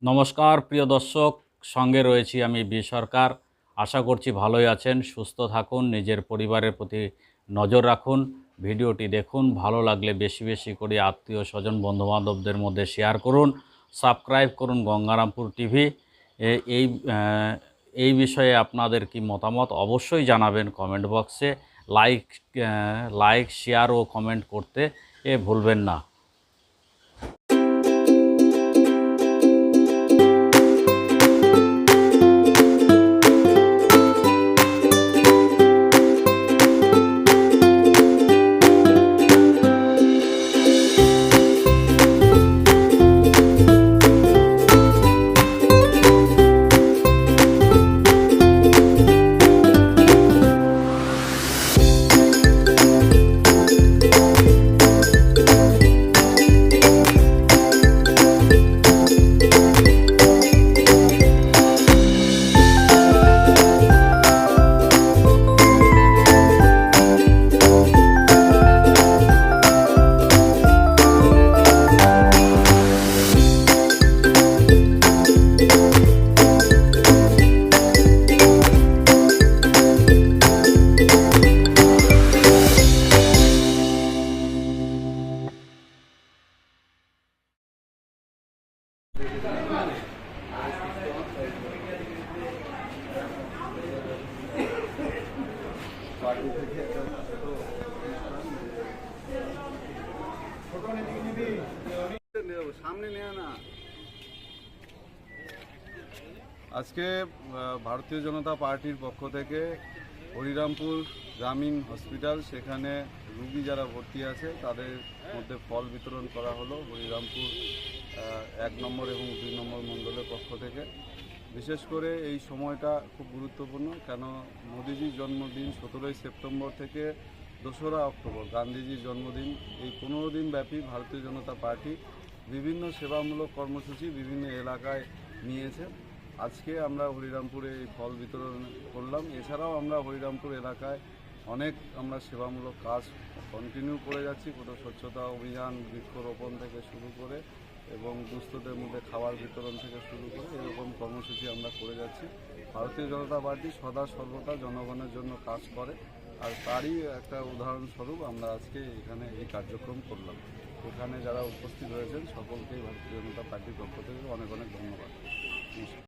নমস্কার প্রিয় দর্শক, সঙ্গে রয়েছি আমি বি সরকার। আশা করছি ভালোই আছেন, সুস্থ থাকুন, নিজের পরিবারের প্রতি নজর রাখুন। ভিডিওটি দেখুন, ভালো লাগলে বেশি বেশি করে আত্মীয় স্বজন বন্ধুবান্ধবদের মধ্যে শেয়ার করুন, সাবস্ক্রাইব করুন গঙ্গারামপুর টিভি। এই এই বিষয়ে আপনাদের কি মতামত অবশ্যই জানাবেন কমেন্ট বক্সে। লাইক শেয়ার ও কমেন্ট করতে ভুলবেন না। আজকে ভারতীয় জনতা পার্টির পক্ষ থেকে হরিরামপুর গ্রামীণ হসপিটাল, সেখানে রোগী যারা ভর্তি আছে তাদের মধ্যে ফল বিতরণ করা হলো হরিরামপুর 1 নম্বর এবং 2 নম্বর মণ্ডলের পক্ষ থেকে। বিশেষ করে এই সময়টা খুব গুরুত্বপূর্ণ, কেন মোদিজির জন্মদিন 17ই সেপ্টেম্বর থেকে 2রা অক্টোবর গান্ধীজির জন্মদিন। এই 15 দিন ব্যাপী ভারতীয় জনতা পার্টি বিভিন্ন সেবামূলক কর্মসূচি বিভিন্ন এলাকায় নিয়েছে। আজকে আমরা হরিরামপুরে এই ফল বিতরণ করলাম। এছাড়াও আমরা হরিরামপুর এলাকায় অনেক সেবামূলক কাজ কন্টিনিউ করে যাচ্ছি। কোনো স্বচ্ছতা অভিযান, বৃক্ষরোপণ থেকে শুরু করে এবং দুস্থদের মধ্যে খাবার বিতরণ থেকে শুরু করে এরকম কর্মসূচি আমরা করে যাচ্ছি। ভারতীয় জনতা পার্টি সদা সর্বদা জনগণের জন্য কাজ করে, আর তারই একটা উদাহরণস্বরূপ আমরা আজকে এখানে এই কার্যক্রম করলাম। এখানে যারা উপস্থিত হয়েছেন সকলকেই ভারতীয় জনতা পার্টির পক্ষ থেকে অনেক অনেক ধন্যবাদ।